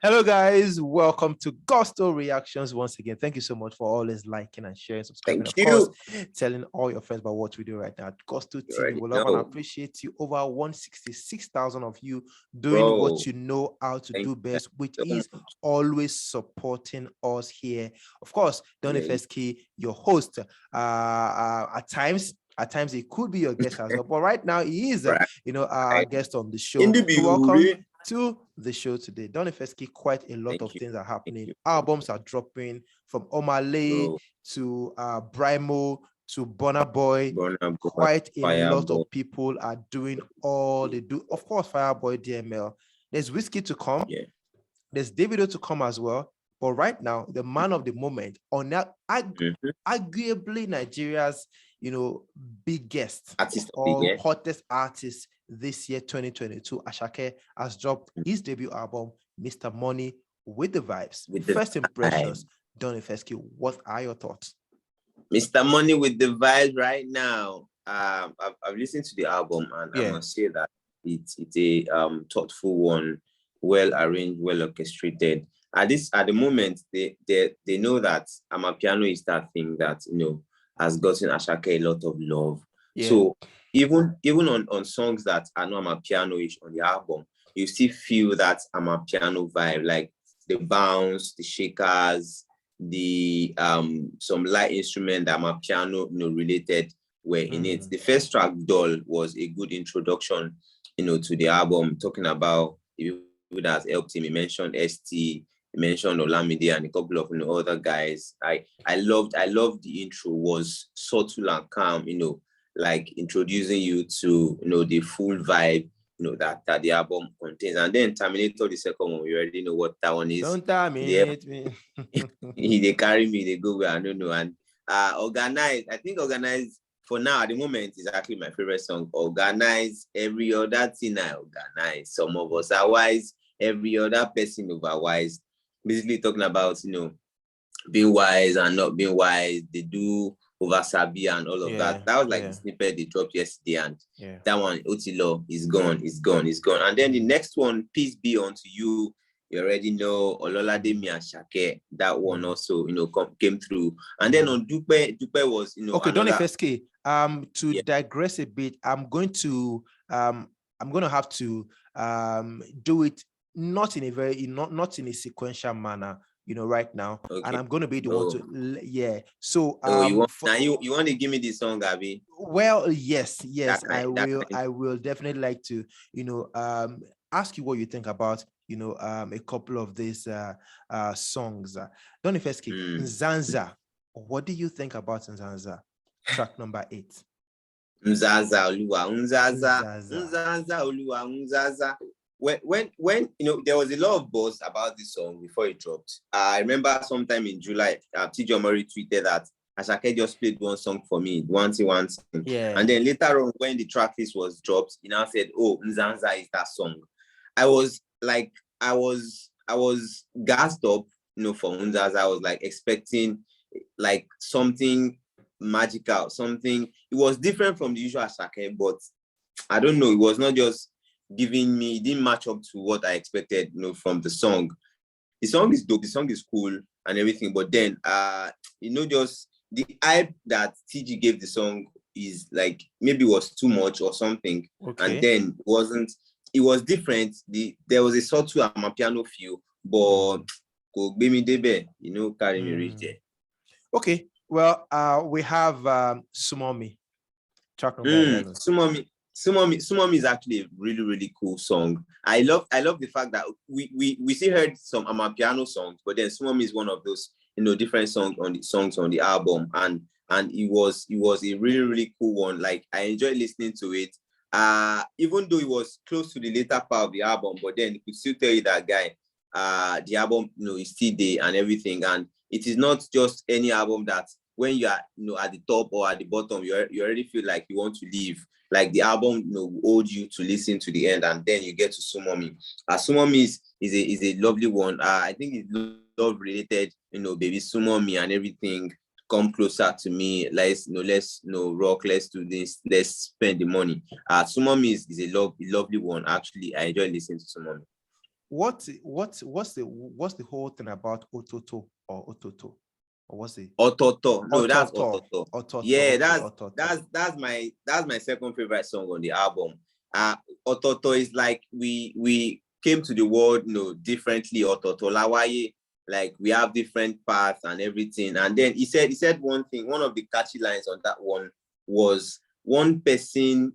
Hello, guys. Welcome to Gusto Reactions once again. Thank you so much for always liking and sharing, subscribing, Thank of course, you. telling all your friends about what we do right now. Gusto You TV, already we love and know, appreciate you. Over 166,000 of you doing what bro. you know how to Thank do you best, which so is much. always supporting us here. Of course, Donny Yeah, Fesky, your host. At times, it could be your guest as well, but right now he is, right. our guest on the In show. the So welcome building. to the show today. Donifeski, quite a lot Thank of you. things are Thank happening. you, Albums are dropping from Omale bro. to Brimo to Burna Boy. Burna Boy, Quite a lot Fireboy. of people are doing all they do. Of course, Fireboy, DML. There's Whiskey to come. Yeah. There's Davido to come as well. But right now, the man of the moment, on that, Mm-hmm. arguably Nigeria's, biggest Artist of the or year. hottest artist this year, 2022, Asake, has dropped his debut album, Mr. Money with the Vibes. With the First vibe. impressions, Donny Fesky, what are your thoughts? Mr. Money with the vibes right now. I've listened to the album and I Yeah. must say that it's a thoughtful one, well arranged, well orchestrated. At the moment, they know that Amapiano is that thing that has gotten Ashake a lot of love. Yeah. So even on songs that are not Amapiano-ish on the album, you still feel that Amapiano vibe, like the bounce, the shakers, the some light instrument that my piano related were in it. The first track, Doll, was a good introduction to the album, talking about the people that has helped him. He mentioned ST, he mentioned Olamide and a couple of other guys. I loved the intro, was subtle and calm, like introducing you to the full vibe that the album contains. And then Terminator, the second one, we already know what that one is. Don't terminate me. They carry me, they go where I don't know. And Organize, I think Organize for now at the moment is actually my favorite song. Organize, every other thing I organize. Some of us are wise, every other person overwise. Basically talking about being wise and not being wise. They do over Sabi and all of that. Yeah. That was like the Yeah. snippet they dropped yesterday, and Yeah. that one, Otilo, is gone, is gone, is gone. And then the next one, Peace Be Unto You. You already know Ololade Mi and Shake. That one also, came through. And then on Dupe was, Okay, Donny another. Fesky, to Yeah. digress a bit, I'm going to have to do it not in a not in a sequential manner, right now, and Okay. I'm going to be the one Oh, to yeah. So you want now you want to give me the song, Abby? well, yes, That I kind, that will. kind. I will definitely like to, ask you what you think about, a couple of these songs. Donny Fesky, Nzanza. What do you think about Nzanza? Track number 8. Nzaza Oluwa, Nzaza, Nzaza. Nzaza Oluwa, Nzaza. When there was a lot of buzz about this song before it dropped. I remember sometime in July, TJ Murray tweeted that Asake just played one song for me, one thing. Yeah. And then later on, when the track list was dropped, he now said, "Oh, Nzanza is that song." I was like, I was gassed up, for Nzaza. I was like expecting like something magical, something. It was different from the usual Asake, but I don't know. It was not just giving me. It didn't match up to what I expected, from the song. The song is dope. The song is cool and everything. But then, just the hype that TG gave the song is like maybe was too much or something. And Okay. then wasn't. It was different. There was a subtle Amapiano feel, but go me debe, carry me reach there. Okay. Well, we have Sumomi, track number 11. Sumomi is actually a really, really cool song. I love the fact that we still heard some Amapiano songs, but then Sumomi is one of those different songs on the album, and it was a really, really cool one. Like I enjoyed listening to it. Even though it was close to the later part of the album, but then you could still tell you that guy, the album is still there and everything, and it is not just any album that when you are at the top or at the bottom, you already feel like you want to leave. Like the album will hold you to listen to the end, and then you get to Sumomi. Sumomi is a lovely one. I think it's love related, baby Sumomi and everything. Come closer to me. Let's rock. Let's do this. Let's spend the money. Sumomi is a lovely one. Actually, I enjoy listening to Sumomi. what's the whole thing about Ototo or Ototo? Or what's it? Ototo. No, that's Ototo. Ototo. Ototo. Yeah, Okay, Ototo. that's my second favorite song on the album. Ototo is like we came to the world, differently. Ototo Lawaye, like we have different paths and everything. And then he said one thing. One of the catchy lines on that one was one person,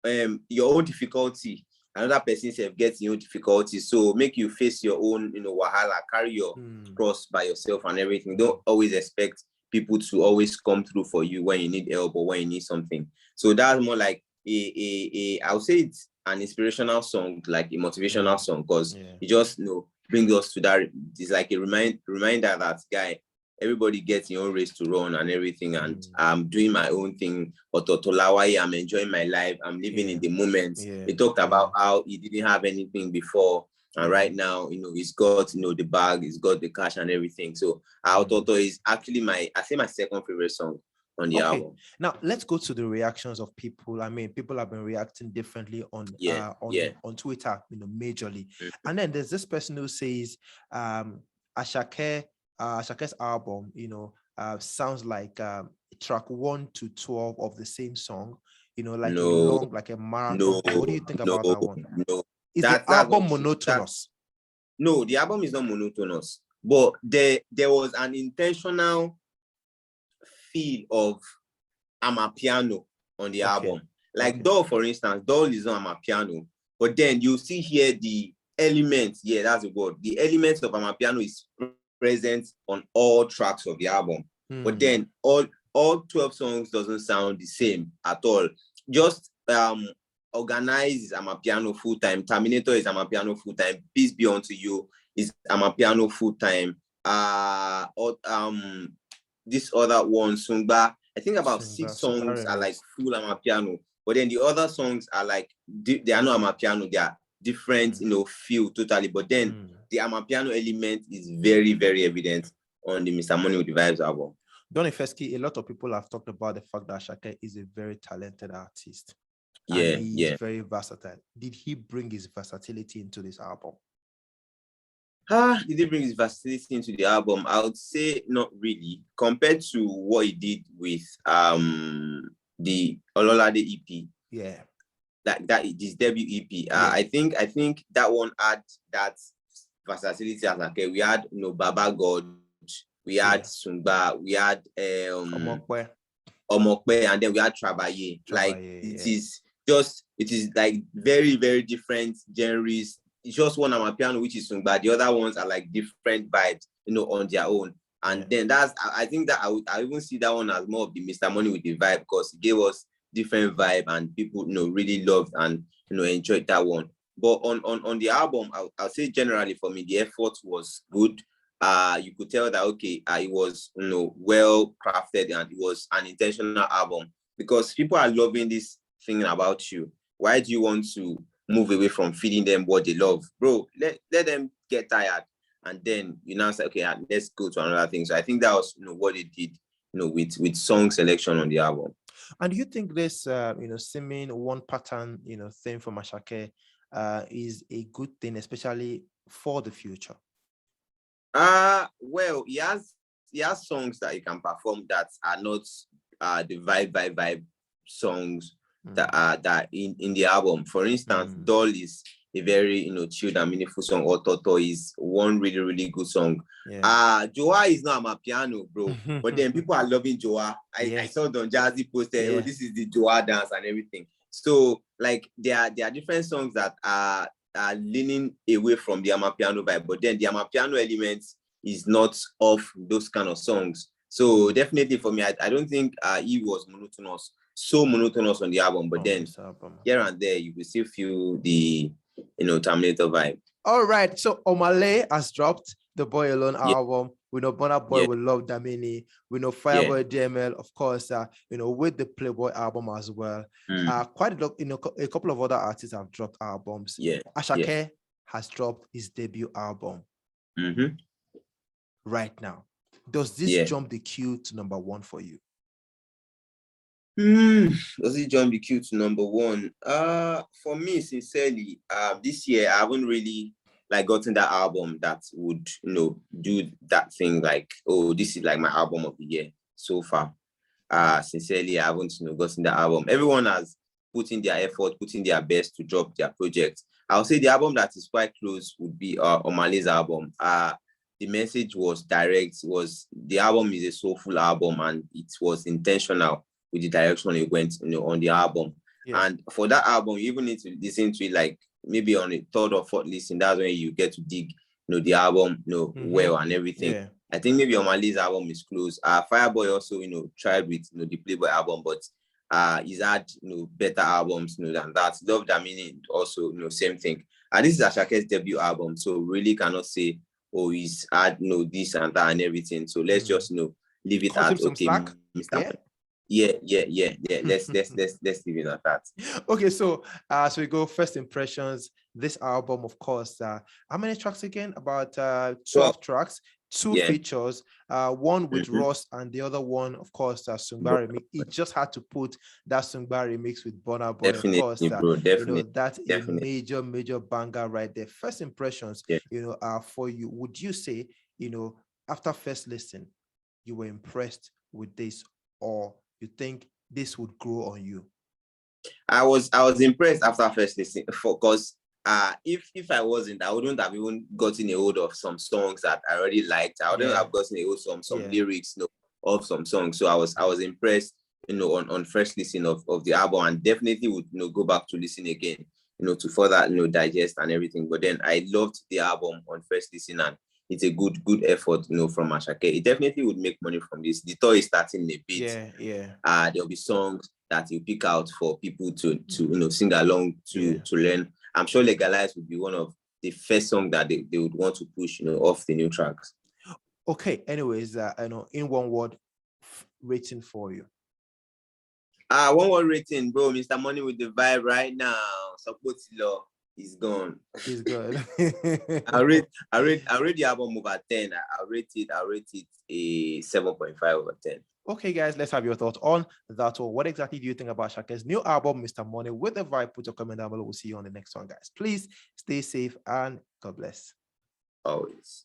your own difficulty. Another person self gets your own difficulty. So make you face your own, wahala, carry your cross by yourself and everything. Don't always expect people to always come through for you when you need help or when you need something. So that's more like I would say it's an inspirational song, like a motivational song, because it just brings us to that. It's like a reminder that guy, everybody gets your own race to run and everything, and I'm doing my own thing. Ototolawai, I'm enjoying my life. I'm living in the moment. He talked about how he didn't have anything before, and right now, he's got the bag, he's got the cash and everything. So Ototo is actually my second favorite song on the album. Now let's go to the reactions of people. I mean, people have been reacting differently on Twitter, majorly. And then there's this person who says Asake's album, sounds like track 1 to 12 of the same song, like a long, like a marathon. What do you think about that one? No. Is the album monotonous? No, the album is not monotonous, but there was an intentional feel of amapiano on the album. Like Doll, for instance, Doll is not amapiano, but then you see here the elements. Yeah, that's the word. The elements of amapiano is present on all tracks of the album. But then all 12 songs doesn't sound the same at all. Just Organize is amapiano full time. Terminator is amapiano full time. Peace Be Unto You is amapiano full time. This other one, Sungba, I think about 6 songs are like full amapiano, but then the other songs are like they are not amapiano. They are different, feel totally. But then the amapiano element is very, very evident on the Mr. Money with the Vibes album. Donny Fesky, a lot of people have talked about the fact that Asake is a very talented artist. Yeah, and he's very versatile. Did he bring his versatility into this album? Did he bring his versatility into the album? I would say not really, compared to what he did with the Ololade EP. Yeah, that his debut EP. I think that one had that versatility. As okay, we had Baba God, we had Sungba, we had Omokwe, and then we had Trabaye. Like it is like very, very different genres. It's just one amapiano, which is Sungba. The other ones are like different vibes, on their own. And then I think that I even see that one as more of the Mr. Money with the Vibe, because it gave us different vibe and people really loved and enjoyed that one. But on the album, I'll say generally for me the effort was good. You could tell that it was well crafted and it was an intentional album, because people are loving this thing about you. Why do you want to move away from feeding them what they love, bro? Let them get tired, and then you now say let's go to another thing. So I think that was what they did with song selection on the album. And do you think this, seeming one pattern, thing from Asake is a good thing, especially for the future? Well, he has songs that he can perform that are not the vibe songs that are in the album. For instance, Doll is a very chilled and meaningful song. Ototo is one really, really good song. Joha is not amapiano, bro. But then people are loving Joha. I saw Don Jazzy posted, this is the Joha dance and everything. So like there are different songs that are leaning away from the amapiano vibe, but then the amapiano element is not of those kind of songs. So definitely for me, I don't think he was so monotonous on the album, but then here and there you will still feel the Terminator vibe. All right, so Omale has dropped the Boy Alone album. We know Burna Boy will love Damini. We know Fireboy DML, of course, with the Playboy album as well. Quite a lot, a couple of other artists have dropped albums. Asake has dropped his debut album right now. Does this jump the queue to number 1 for you? Does it jump the queue to number 1? For me, sincerely, this year I haven't really like gotten that album that would, do that thing like, oh, this is like my album of the year so far. Sincerely, I haven't, gotten the album. Everyone has put in their effort, put in their best to drop their project. I'll say the album that is quite close would be Omale's album. The message was direct. The album is a soulful album, and it was intentional with the direction it went, on the album. Yeah. And for that album, you even need to listen to it like maybe on a third or fourth listen. That's when you get to dig, the album, well and everything. Yeah. I think maybe Omale's album is close. Fireboy also, tried with, the Playboy album, but he's had, better albums, than that. Love That Meaning also, same thing. And this is Asake's debut album, so really cannot say, oh, he's had, this and that and everything. So let's just, leave it at okay, Mr. Yeah. Let's leave it at that. Okay, so we go first impressions. This album, of course, how many tracks again? About 12 tracks, 2 features, one with Ross and the other one, of course, Sungbari. He just had to put that Sungbari mix with Burna Boy. Of course, that's a major banger right there. First impressions, for you, would you say, after first listen, you were impressed with this, or you think this would grow on you? I was impressed after first listening, because if I wasn't, I wouldn't have even gotten a hold of some songs that I already liked. I wouldn't have gotten a hold of some lyrics, of some songs. So I was impressed, on first listen of the album, and definitely would go back to listen again, to further digest and everything. But then I loved the album on first listen, and it's a good effort, from Asake. It definitely would make money from this. The tour is starting a bit. There'll be songs that you pick out for people to sing along to learn. I'm sure Legalize would be one of the first songs that they would want to push, off the new tracks. Okay. Anyways, in one word rating for you. One word rating, bro. Mr. Money with the vibe right now. Support law. He's gone. He's good. I rate the album over 10. I rate it a 7.5 over 10. Okay, guys, let's have your thoughts on that. Or what exactly do you think about Asake's new album, Mr. Money with the vibe? Put your comment down below. We'll see you on the next one, guys. Please stay safe and God bless. Always.